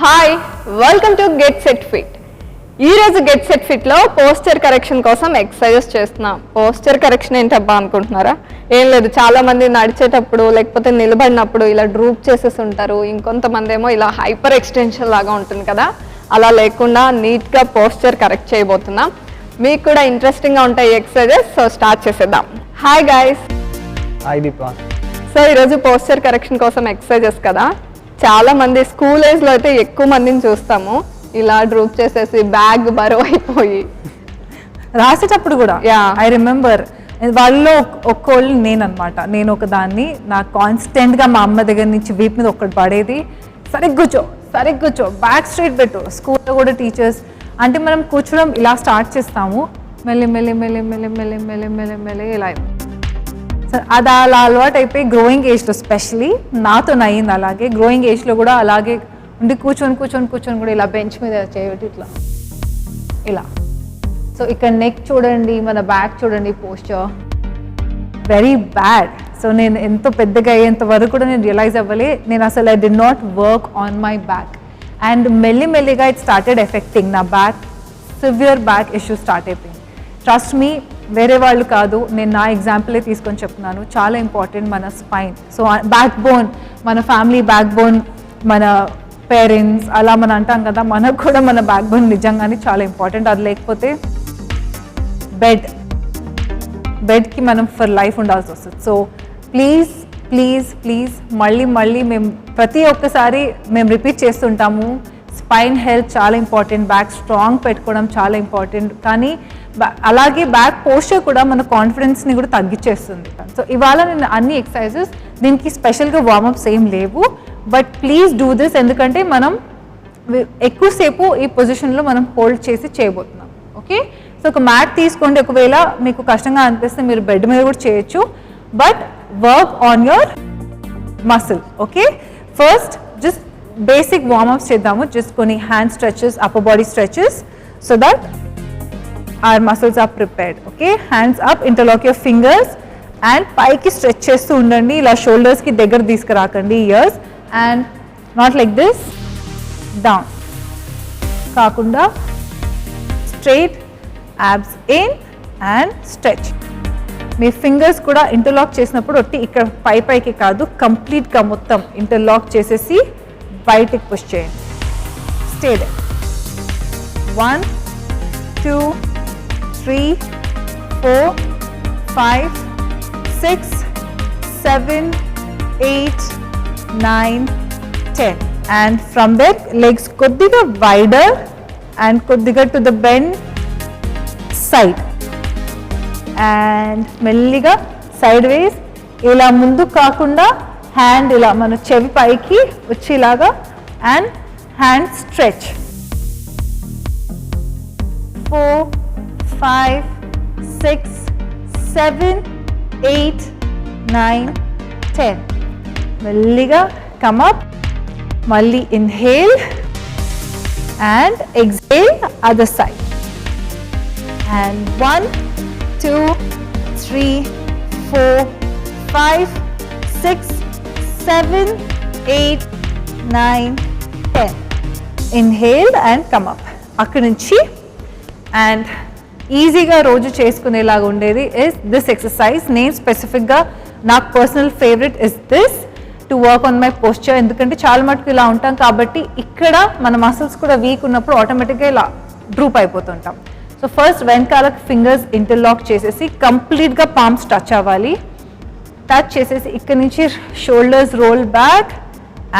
Hi welcome to get set fit. ఈరోజు get set ఫిట్లో posture correction కోసం exercises చేస్తున్నాం. Posture correction ఏంటబ్బా అనుకుంటున్నారా? ఏం లేదు, చాలామంది నడిచేటప్పుడు లేకపోతే నిలబడినప్పుడు ఇలా డ్రూప్ చేసేసి ఉంటారు. ఇంకొంతమంది ఏమో ఇలా హైపర్ ఎక్స్టెన్షన్ లాగా ఉంటుంది కదా, అలా లేకుండా నీట్గా పోస్చర్ కరెక్ట్ చేయబోతున్నాం. మీకు కూడా ఇంట్రెస్టింగ్గా ఉంటాయి ఎక్సర్సైజెస్. సో స్టార్ట్ చేసేద్దాం. Hi guys. Hi Deepa. So ఈరోజు పోస్చర్ కరెక్షన్ కోసం ఎక్సర్సైజెస్ కదా, చాలా మంది స్కూల్ ఏజ్లో అయితే ఎక్కువ మందిని చూస్తాము ఇలా డ్రూప్ చేసేసి బ్యాగ్ బరువు అయిపోయి రాసేటప్పుడు కూడా. ఐ రిమెంబర్ వాళ్ళలో ఒక్కోళ్ళు నేను ఒక దాన్ని నాకు కాన్స్టెంట్గా మా అమ్మ దగ్గర నుంచి వీప్ మీద ఒక్కటి పడేది, సరిగ్గా కూర్చో బ్యాక్ స్ట్రైట్ పెట్టు. స్కూల్లో కూడా టీచర్స్ అంటే మనం కూర్చోడం ఇలా స్టార్ట్ చేస్తాము, మెల్లి మెల్లి మెల్లి మెల్లి మెల్లి మెల్లి మెల్లి మెల్లి ఇలా. అది అలా అలవాటు అయిపోయి గ్రోయింగ్ ఏజ్లో స్పెషలీ నాతో అయ్యింది అలాగే. గ్రోయింగ్ ఏజ్లో కూడా అలాగే ఉండి కూర్చొని కూడా ఇలా బెంచ్ మీద చేయబట్టి ఇట్లా ఇలా. సో ఇక్కడ నెక్ చూడండి, మన బ్యాక్ చూడండి, పోస్చర్ వెరీ బ్యాడ్. సో నేను ఎంతో పెద్దగా అయ్యేంత వరకు కూడా నేను రియలైజ్ అవ్వలే, నేను అసలు I did not work on my back. And మెల్లిగా ఇట్ స్టార్టెడ్ ఎఫెక్టింగ్ నా back. Severe back issue start అయిపోయింది. ట్రస్ట్ మీ, వేరే వాళ్ళు కాదు, నేను నా ఎగ్జాంపులే తీసుకొని చెప్తున్నాను. చాలా ఇంపార్టెంట్ మన స్పైన్. సో బ్యాక్ బోన్, మన ఫ్యామిలీ బ్యాక్ బోన్, మన పేరెంట్స్ అలా మనం అంటాం కదా, మనకు కూడా మన బ్యాక్ బోన్ నిజంగానే చాలా ఇంపార్టెంట్. అది లేకపోతే బెడ్కి మనం ఫర్ లైఫ్ ఉండాల్సి వస్తుంది. సో ప్లీజ్ ప్లీజ్ ప్లీజ్ మళ్ళీ మేము ప్రతి ఒక్కసారి మేము రిపీట్ చేస్తుంటాము, స్పైన్ హెల్త్ చాలా ఇంపార్టెంట్, బ్యాక్ స్ట్రాంగ్ పెట్టుకోవడం చాలా ఇంపార్టెంట్. కానీ అలాగే బ్యాక్ పోస్చర్ కూడా మన కాన్ఫిడెన్స్ని కూడా తగ్గించేస్తుంది. సో ఇవాళ నేను అన్ని ఎక్సర్సైజెస్, దీనికి స్పెషల్గా వార్మప్స్ ఏం లేవు, బట్ ప్లీజ్ డూ దిస్. ఎందుకంటే మనం ఎక్కువసేపు ఈ పొజిషన్లో మనం హోల్డ్ చేసి చేయబోతున్నాం. ఓకే, సో ఒక మ్యాట్ తీసుకోండి. ఒకవేళ మీకు కష్టంగా అనిపిస్తే మీరు బెడ్ మీద కూడా చేయొచ్చు, but work on your muscle. Okay, first just basic warm-ups చేద్దాము. జస్ట్ కొన్ని hand stretches, upper body stretches, so that our muscles are prepared. Okay, hands up, interlock your fingers and paiki stretch chestu undandi. Ila shoulders ki దగ్గర తీసుకురాకండి, ears, and not like this, down కాకుండా straight, abs in and stretch. Me fingers కూడా interlock చేసినప్పుడు ఒట్టి ఇక్కడ పైకి కాదు, కంప్లీట్గా మొత్తం ఇంటర్లాక్ చేసేసి బయటికి పుష్ చేయండి. Stay there. 1 2 3 4 5 6 7 8 9 10. And from there legs koddiga wider and koddiga to the bend side and melliga sideways. ఇలా ముందు కాకుండా హ్యాండ్ ఇలా మన చెవి పైకి వచ్చేలాగా and hand stretch. 4 5 6 7 8 9 10. మెల్లిగా come up, మళ్ళీ inhale and exhale other side, and 1 2 3 4 5 6 7 8 9 10. inhale and come up. అక్కడి నుంచి అండ్ ఈజీగా రోజు చేసుకునేలాగా ఉండేది ఇస్ దిస్ ఎక్సర్సైజ్. నేను స్పెసిఫిక్గా నాకు personal favourite is this to work on my posture. ఎందుకంటే చాలా మటుకు ఇలా ఉంటాం కాబట్టి ఇక్కడ మన మసిల్స్ కూడా వీక్ ఉన్నప్పుడు ఆటోమేటిక్గా ఇలా డ్రూప్ అయిపోతుంటాం. సో ఫస్ట్ వెనకాలకు ఫింగర్స్ ఇంటర్లాక్ చేసేసి కంప్లీట్గా పామ్స్ టచ్ అవ్వాలి. టచ్ చేసేసి ఇక్కడ నుంచి షోల్డర్స్ రోల్ బ్యాక్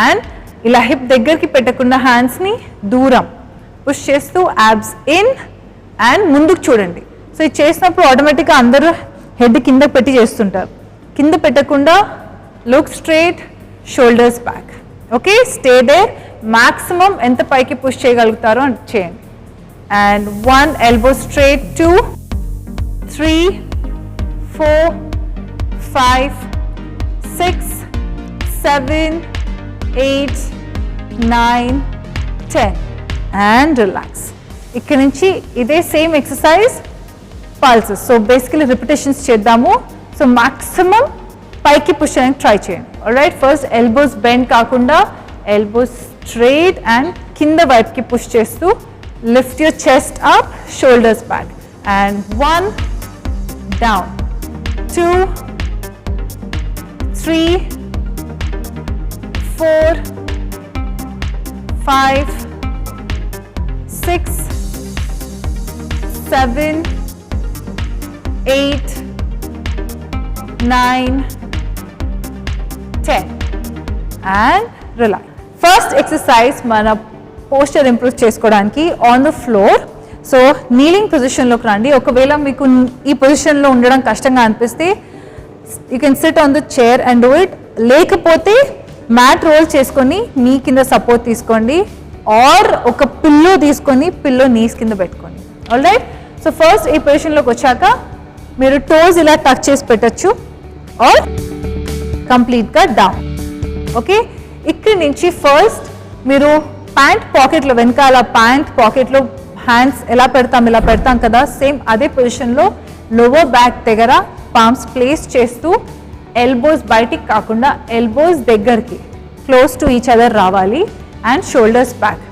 అండ్ ఇలా హిప్ దగ్గరికి పెట్టకుండా హ్యాండ్స్ని దూరం పుష్ చేస్తూ యాబ్స్ ఇన్ అండ్ ముందుకు చూడండి. సో ఇది చేసినప్పుడు ఆటోమేటిక్గా అందరూ హెడ్ కింద పెట్టి చేస్తుంటారు. కింద పెట్టకుండా look straight, shoulders back. Okay, stay there. Maximum ఎంత పైకి పుష్ చేయగలుగుతారో చేయండి. And 1 elbow straight, 2 3 4 5 6 7 8 9 10 and relax. ఇక్కడ నుంచి ఇదే same exercise pulses. So basically repetitions చేద్దాము. సో మాక్సిమం పైకి పుష్ చేయడానికి ట్రై చేయండి. ఆల్రైట్, ఫస్ట్ ఎల్బోస్ బెండ్ కాకుండా ఎల్బోస్ స్ట్రైట్ అండ్ కింద వైపుకి పుష్ చేస్తూ lift your chest up, shoulders back. And 1 down, 2 3 4 5 6 7 8 9 10 and relax. First exercise మన పోస్చర్ ఇంప్రూవ్ చేసుకోవడానికి on the floor. So kneeling పొజిషన్లోకి రండి. ఒకవేళ మీకు ఈ పొజిషన్లో ఉండడం కష్టంగా అనిపిస్తే you can sit on the chair and do it. లేకపోతే మ్యాట్ రోల్ చేసుకొని నీ కింద సపోర్ట్ తీసుకోండి, ఆర్ ఒక పిల్లో తీసుకొని పిల్లో నీస్ కింద పెట్టుకోండి. All right. సో ఫస్ట్ ఈ పొజిషన్లోకి వచ్చాక మీరు టోస్ ఇలా టచ్ చేసి పెట్టచ్చు ఆర్ కంప్లీట్గా డౌన్. ఓకే, ఇక్కడి నుంచి ఫస్ట్ మీరు ప్యాంట్ పాకెట్లో, వెనకాల ప్యాంట్ పాకెట్లో హ్యాండ్స్ ఎలా పెడతాం, ఇలా పెడతాం కదా, సేమ్ అదే పొజిషన్లో లోవర్ బ్యాక్ దగ్గర పామ్స్ ప్లేస్ చేస్తూ ఎల్బోస్ బయటికి కాకుండా ఎల్బోస్ దగ్గరికి క్లోజ్ టు ఈచ్ అదర్ రావాలి. And shoulders back.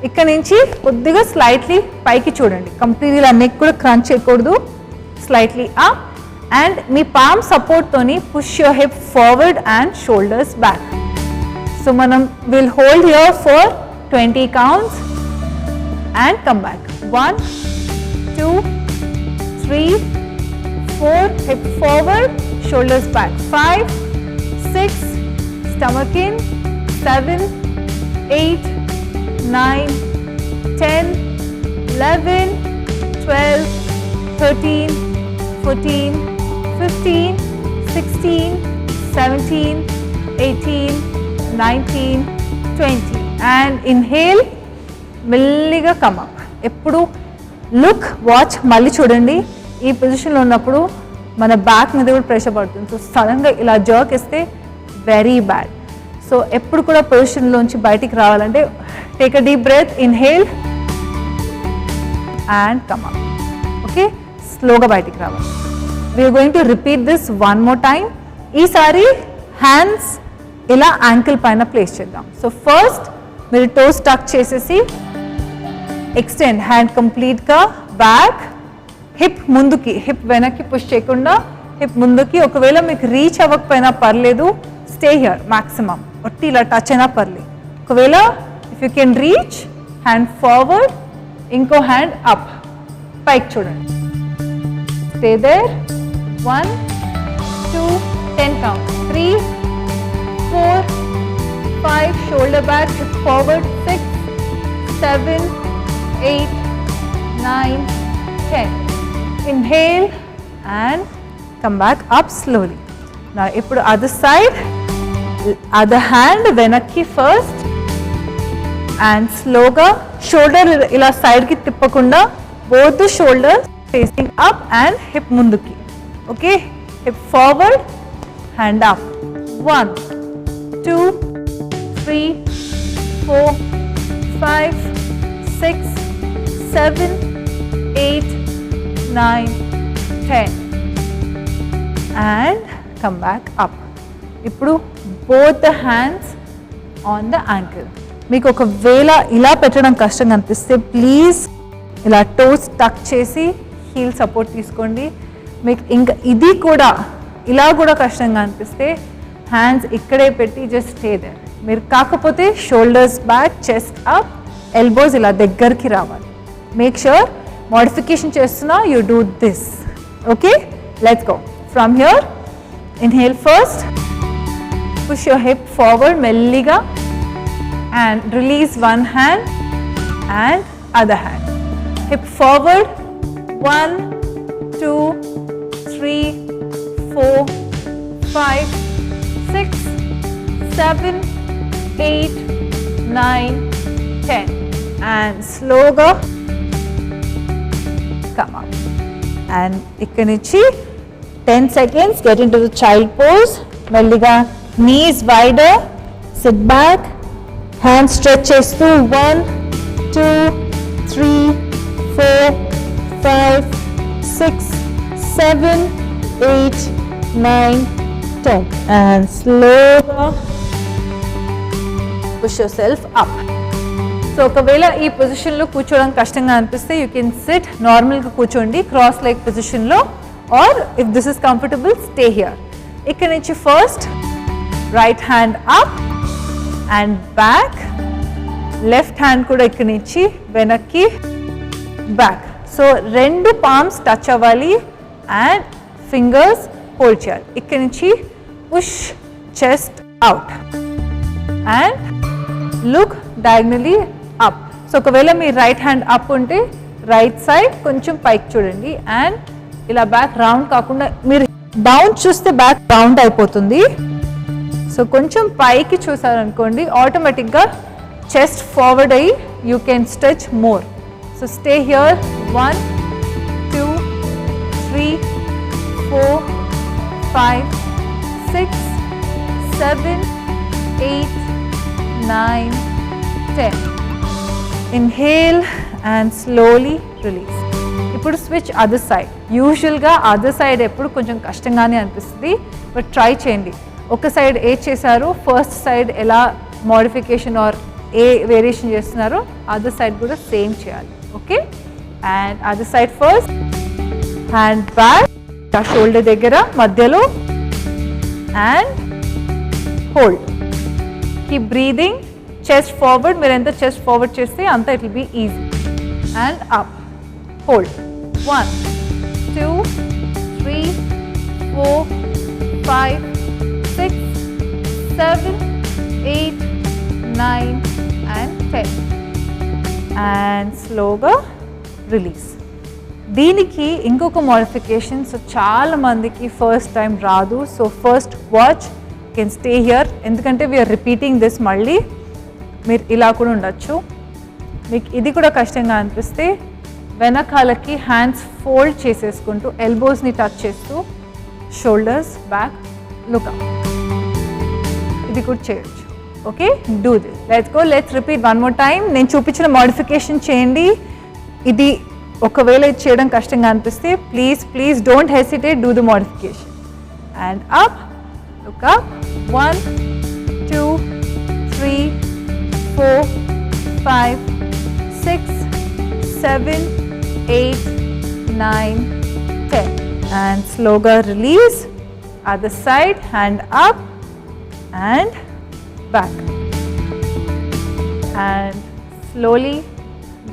ఇక్కడ నుంచి కొద్దిగా స్లైట్లీ పైకి చూడండి, కంప్లీట్ ఇలా నెక్ కూడా క్రంచ్ చేయకూడదు, స్లైట్లీ అప్. అండ్ మీ పామ్ సపోర్ట్తోని push your hip forward and shoulders back. So మనం will hold here for 20 counts and come back. 1 2 3 4, hip forward, shoulders back. 5 6, stomach in. 7 8 9 10 11 12 13 14 15 16 17 18 19 20 and inhale, మెల్లిగా come up. ఎప్పుడు look, watch, మళ్ళీ చూడండి. ఈ పొజిషన్లో ఉన్నప్పుడు మన బ్యాక్ మీద కూడా ప్రెషర్ పడుతుంది. సో సడన్గా ఇలా జర్క్ ఇస్తే వెరీ బ్యాడ్. సో ఎప్పుడు కూడా పొజిషన్లోంచి బయటికి రావాలంటే take a deep breath, inhale and come up. Okay, స్లోగా బయటికి రావాలి. We're going to repeat this one more time. ఈసారి హ్యాండ్స్ ఇలా యాంకిల్ పైన ప్లేస్ చేద్దాం. సో ఫస్ట్ మీరు టోస్ టక్ చేసేసి ఎక్స్టెండ్ హ్యాండ్ కంప్లీట్గా బ్యాక్, హిప్ ముందుకి, హిప్ వెనక్కి పుష్ చేయకుండా హిప్ ముందుకి. ఒకవేళ మీకు రీచ్ అవ్వకపోయినా పర్లేదు, స్టే హియర్ మ్యాక్సిమం, ఒట్టి ఇలా టచ్ అయినా పర్లేదు. ఒకవేళ if you can reach, hand forward, ఇంకో హ్యాండ్ అప్, పైకి చూడండి. Stay there. 1 2 10 count. 3 4 5, shoulder back, hip forward. 6 7 8 9 10. Inhale and come back up slowly. Now ఇప్పుడు other side, other hand వెనక్కి first and slowగా shoulder ఇలా side కి తిప్పకుండా both the shoulders facing up and hip ముందుకి. Okay, hip forward, hand up. 1 2 3 4 5 6 7 8 9 10 and come back up. ఇప్పుడు both the hands on the ankle. మీకు ఒకవేళ ఇలా పెట్టడం కష్టంగా అనిపిస్తే ప్లీజ్ ఇలా టోస్ టక్ చేసి హీల్ సపోర్ట్ తీసుకోండి. మీకు ఇంకా ఇది కూడా ఇలా కూడా కష్టంగా అనిపిస్తే హ్యాండ్స్ ఇక్కడే పెట్టి జస్ట్ స్టే దేర్. మీరు కాకపోతే shoulders back, chest up, elbows ఇలా దగ్గరికి రావాలి. మేక్ ష్యూర్ మోడిఫికేషన్ చేస్తున్నా you do this. Okay, let's go. From here inhale first, push your hip forward మెల్లిగా and release one hand and other hand. Hip forward. 1 2 3 4 5 6 7 8 9 10 and slowly come up. And ikkadi nunchi 10 seconds get into the child pose. Melliga knees wider, sit back, hands stretch chestu. 1 2 3 4 5 6 7 8 9 10 and slowly push yourself up. So ఒకవేళ ఈ పొజిషన్లో కూర్చోవడం కష్టంగా అనిపిస్తే you can sit నార్మల్గా కూర్చోండి cross leg పొజిషన్లో, or if this is comfortable stay here. ఇక్కడ నుంచి first right hand up and back, left hand కూడా ఇక్కడ నుంచి వెనక్కి బ్యాక్. సో రెండు పామ్స్ టచ్ అవ్వాలి అండ్ ఫింగర్స్ హోల్డ్ చేయాలి. ఇక్కడ నుంచి push chest out and look diagonally up. So ఒకవేళ మీ రైట్ హ్యాండ్ అప్ ఉంటే రైట్ సైడ్ కొంచెం పైకి చూడండి అండ్ ఇలా బ్యాక్ రౌండ్ కాకుండా, మీరు డౌన్ చూస్తే బ్యాక్ రౌండ్ అయిపోతుంది. సో కొంచెం పైకి చూసారనుకోండి ఆటోమేటిక్గా చెస్ట్ ఫార్వర్డ్ అయ్యి you can stretch more. So stay here 1 2 3 4 5 6 7 8 9 10. Inhale and slowly release. ఇప్పుడు స్విచ్ అదర్ సైడ్. యూజువల్గా అదర్ సైడ్ ఎప్పుడు కొంచెం కష్టంగానే అనిపిస్తుంది, బట్ ట్రై చేయండి. ఒక సైడ్ ఏ చేశారు, ఫస్ట్ సైడ్ ఎలా మోడిఫికేషన్ ఆర్ ఏ వేరియేషన్ చేస్తున్నారో అదర్ సైడ్ కూడా సేమ్ చేయాలి. Okay, and other side first. Hand back, shoulder దగ్గర మధ్యలో and hold. Keep breathing, chest forward. మీరు ఎంత చెస్ట్ ఫార్వర్డ్ చేస్తే అంత it will be easy. And up, hold. 1 2 3 4 5 6 7 8 9 and 10. And స్లోగా రిలీజ్. దీనికి ఇంకొక మోడిఫికేషన్. సో చాలా మందికి ఫస్ట్ టైం రాదు. So first watch can stay here, ఎందుకంటే వీఆర్ రిపీటింగ్ దిస్. మళ్ళీ మీరు ఇలా కూడా ఉండొచ్చు. మీకు ఇది కూడా కష్టంగా అనిపిస్తే వెనకాలకి హ్యాండ్స్ ఫోల్డ్ చేసేసుకుంటూ ఎల్బోస్ని టచ్ చేస్తూ షోల్డర్స్ బ్యాక్ లుక్ అప్. ఇది కూడా చేయొచ్చు. Okay, do this. Let's go, let's repeat one more time. నేను చూపించిన మోడిఫికేషన్ చేయండి. ఇది ఒకవేళ ఇది చేయడం కష్టంగా అనిపిస్తే please don't hesitate, do the modification. And up, look up. 1 2 3 4 5 6 7 8 9 10. And slowly release. Other side, hand up and back. And slowly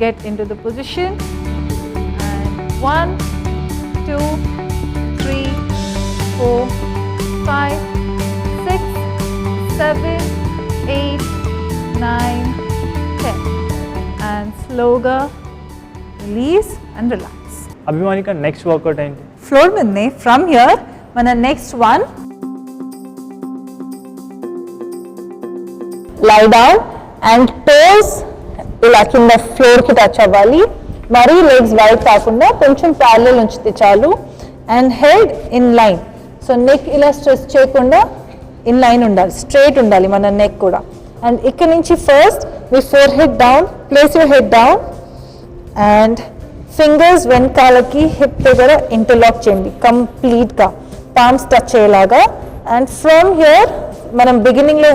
get into the position. And 1 2 3 4 5 6 7 8 9 10. And slowly release and relax. Abhimanika next work out ఏంటి? Floor మీదనే. From here మన next one, lie down and toes ఇలా కింద ఫ్లోర్కి touch అవ్వాలి. మరీ legs wide కాకుండా కొంచెం ప్యారలల్ ఉంచితే చాలు. And head in line. So neck ఇలా స్ట్రెచ్ చేయకుండా ఇన్ లైన్ ఉండాలి, స్ట్రైట్ ఉండాలి మన నెక్ కూడా. అండ్ ఇక్కడ నుంచి ఫస్ట్ మీ forehead down, place your head down and fingers వెనకాలకి హిప్ దగ్గర ఇంటర్లాక్ చేయండి కంప్లీట్గా, పామ్స్ టచ్ అయ్యేలాగా. అండ్ ఫ్రమ్ హియర్ మనం బిగినింగ్లో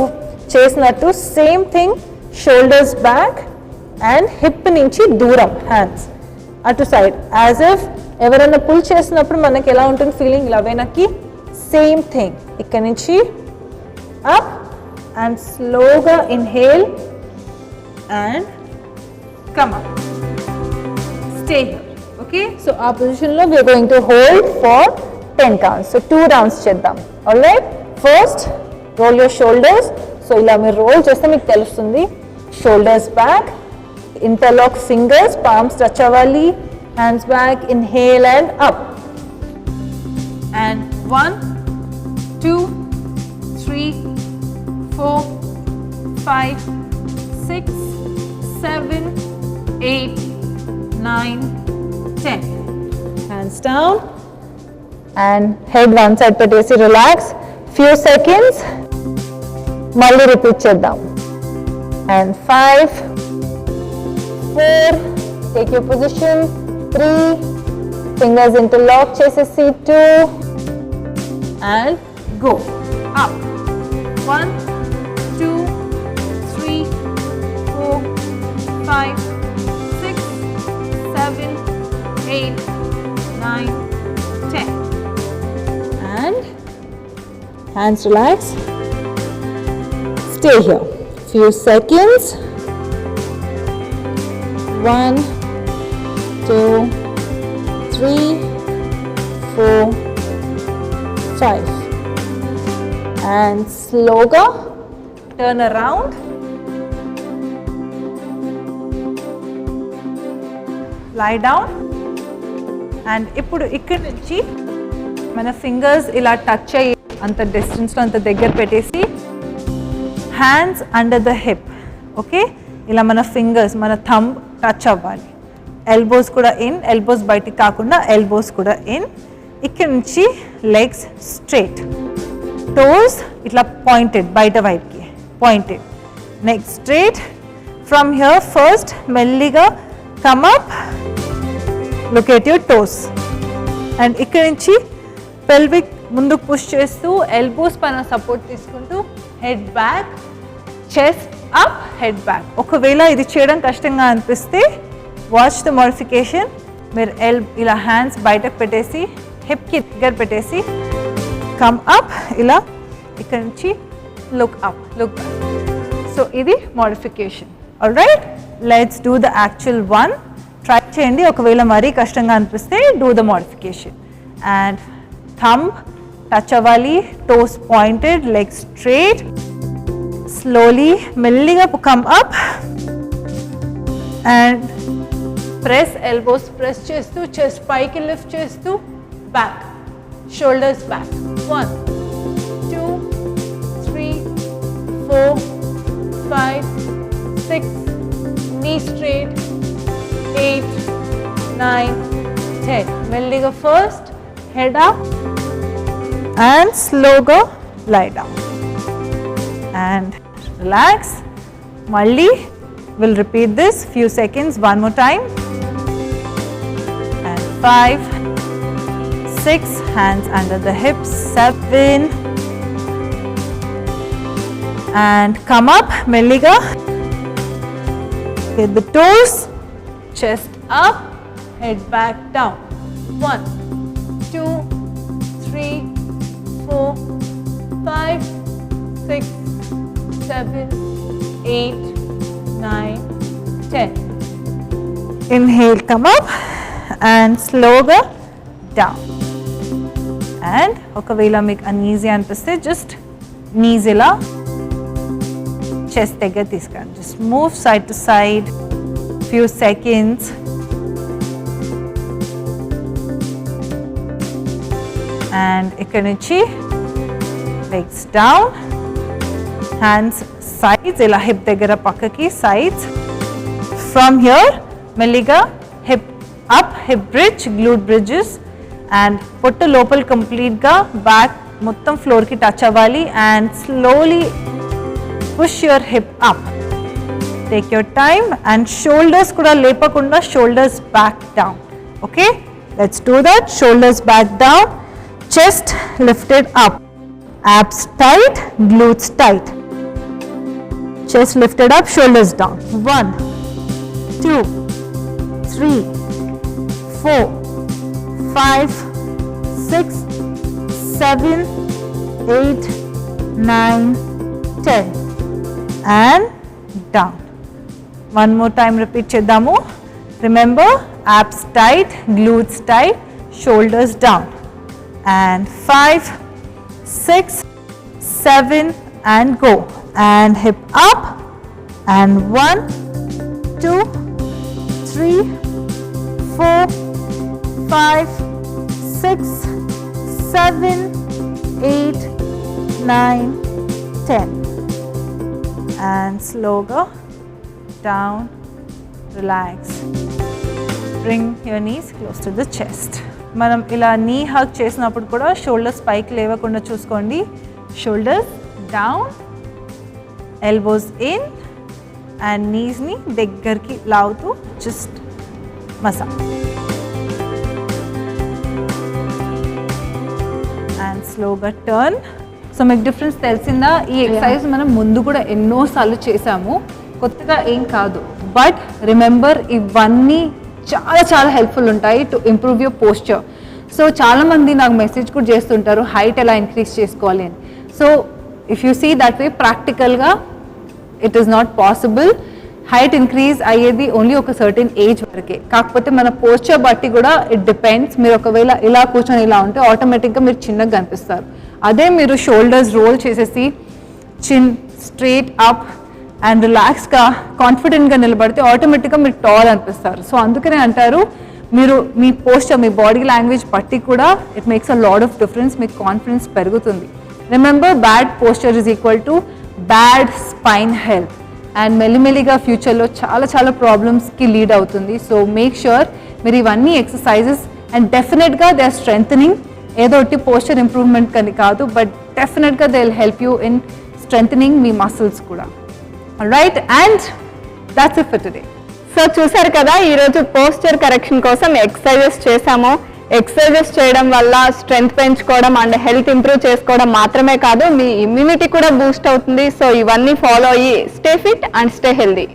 చేసినట్టు same thing, shoulders back and hip నుంచి దూరం హ్యాండ్స్ అటు సైడ్, యాజ్ ఇఫ్ ఎవరైనా పుల్ చేసినప్పుడు మనకి ఎలా ఉంటుంది ఫీలింగ్, ఇలా వెనక్కి. సేమ్ థింగ్ ఇక్కడ నుంచి అప్ అండ్ స్లోగా inhale and come up. Stay here. Okay, so our position lo we are going to hold for 10 counts. So 2 rounds cheddam. All right, first roll your shoulders. So ila meer roll cheste meeku telustundi. Shoulders back, interlock fingers, palms touch avali, hands back, inhale and up. And 1 2 3 4 5 6 7 8 9 10. Hands down and head one side petesi relax. Few seconds. Malli repeat cheddam. And 5 4 take your position. 3 fingers interlock chesesi. 2 and go up. 1 2 3 4 5, 6, 7, 8, 9, 10. And hands relax. Stay here. Few seconds. 1, 2, 3, 4, 5. And slower. Turn around. Lie down. And ఇప్పుడు ఇక్కడ నుంచి మన fingers ఇలా touch అయ్యి అంత డిస్టెన్స్లో అంత దగ్గర పెట్టేసి hands under the hip. Okay, ఇలా మన ఫింగర్స్ మన థంబ్ టచ్ అవ్వాలి. ఎల్బోస్ కూడా ఇన్, ఎల్బోస్ బయటికి కాకుండా ఎల్బోస్ కూడా ఇన్. ఇక్కడ నుంచి లెగ్స్ స్ట్రైట్, టోస్ ఇట్లా పాయింటెడ్ బయట వైపుకి pointed, neck straight. From here first మెల్లిగా come up, look at your toes. And ఇక్కడ నుంచి పెల్విక్ ముందుకు పుష్ చేస్తూ ఎల్బోస్ పైన సపోర్ట్ తీసుకుంటూ head back, chest up, head back. ఒకవేళ ఇది చేయడం కష్టంగా అనిపిస్తే వాచ్ ద మోడిఫికేషన్. మీరు ఇలా హ్యాండ్స్ బయటకు పెట్టేసి హిప్కి దగ్గర పెట్టేసి కమ్ అప్, ఇలా ఇక్కడ నుంచి look up, look back. So ఇది modification. Alright, let's do the actual one. Try చేయండి, ఒకవేళ మరీ కష్టంగా అనిపిస్తే do the modification. And thumb touch అవ్వాలి, toes pointed, leg straight. Slowly మెల్లిగా come up and press, elbows press చేస్తూ చెస్ట్ పైకి లిఫ్ట్ చేస్తూ back, shoulders back. 1, 2, 3, 4, 5, 6, knee straight, 8, 9, 10. మెల్లిగా first head up and slower lie down and relax. Malli we'll repeat this few seconds one more time. And 5, 6, hands under the hips, 7, and come up melliga. Get the toes, chest up, head back down. 1, 2, 3, 4, 5, 6, 7, 8, 9, 10. Inhale, come up and slower down. And ఒకవేళ మీకు uneasy అనిపిస్తే just knees ఇలా chest దగ్గర తీసుకురండి. Just move side to side few seconds. And ఇక్కడ నుంచి legs down, hands sides ఇలా hip దగ్గర పక్కకి sides. From here మెల్లిగా hip up, hip bridge, glute bridges, and పొట్ట లోపల కంప్లీట్గా బ్యాక్ మొత్తం ఫ్లోర్కి టచ్ అవ్వాలి. And slowly push your hip up. Take your time and shoulders కూడా లేపకుండా shoulders back down. Okay, let's do that. Shoulders back down, chest lifted up, abs tight, glutes tight. Chest lifted up, shoulders down. 1, 2, 3, 4, 5, 6, 7, 8, 9, 10. And down. One more time repeat chedamu. Remember, abs tight, glutes tight, shoulders down. And 5, 6, 7, and go. And hip up. And 1, 2, 3, 4, 5, 6, 7, 8, 9, 10. And slower down, relax. Bring your knees close to the chest. మనం ఇలా నీ hug చేసినప్పుడు కూడా shoulders పైకి లేవకుండా చూసుకోండి. Shoulders down, elbows in, and నీస్ని దగ్గరికి లాగుతూ జస్ట్ మసాజ్. అండ్ స్లోగా టర్న్. సో మీకు డిఫరెన్స్ తెలిసిందా? ఈ ఎక్సర్సైజ్ మనం ముందు కూడా ఎన్నోసార్లు చేసాము, కొత్తగా ఏం కాదు. బట్ రిమెంబర్ ఇవన్నీ చాలా చాలా హెల్ప్ఫుల్ ఉంటాయి to improve your posture. So చాలామంది నాకు మెసేజ్ కూడా చేస్తుంటారు హైట్ ఎలా ఇంక్రీజ్ చేసుకోవాలి అని. So if you see that way ప్రాక్టికల్గా it is not possible. Height increase అయ్యేది ఓన్లీ ఒక సర్టెన్ ఏజ్ వరకే. కాకపోతే మన పోస్చర్ బట్టి కూడా ఇట్ డిపెండ్స్. మీరు ఒకవేళ ఇలా కూర్చొని ఇలా ఉంటే ఆటోమేటిక్గా మీరు చిన్నగా కనిపిస్తారు. అదే మీరు షోల్డర్స్ రోల్ చేసేసి చిన్ స్ట్రేట్ అప్ అండ్ రిలాక్స్గా కాన్ఫిడెంట్గా నిలబడితే ఆటోమేటిక్గా మీరు టాల్ అనిపిస్తారు. సో అందుకనే అంటారు మీరు మీ పోస్చర్ మీ బాడీ లాంగ్వేజ్ బట్టి కూడా it makes a lot of difference. మీకు కాన్ఫిడెన్స్ పెరుగుతుంది. Remember bad posture is equal to bad spine health and మెల్లిమెల్లిగా ఫ్యూచర్లో చాలా చాలా ప్రాబ్లమ్స్కి లీడ్ అవుతుంది. సో మేక్ ష్యూర్ మీరు ఇవన్నీ ఎక్సర్సైజెస్ అండ్ డెఫినెట్గా దే ఆర్ స్ట్రెంథనింగ్. ఏదో ఒకటి పోస్చర్ ఇంప్రూవ్మెంట్ కానీ కాదు, బట్ డెఫినెట్గా they will help you in strengthening మీ మసిల్స్ కూడా. Right, and that's it for today. So చూసారు కదా, ఈరోజు పోస్చర్ కరెక్షన్ కోసం ఎక్సర్సైజెస్ చేసాము. ఎక్సర్సైజెస్ చేయడం వల్ల స్ట్రెంగ్త్ పెంచుకోవడం అండ్ హెల్త్ ఇంప్రూవ్ చేసుకోవడం మాత్రమే కాదు, మీ ఇమ్యూనిటీ కూడా బూస్ట్ అవుతుంది. సో ఇవన్నీ ఫాలో అయ్యి stay fit and stay healthy.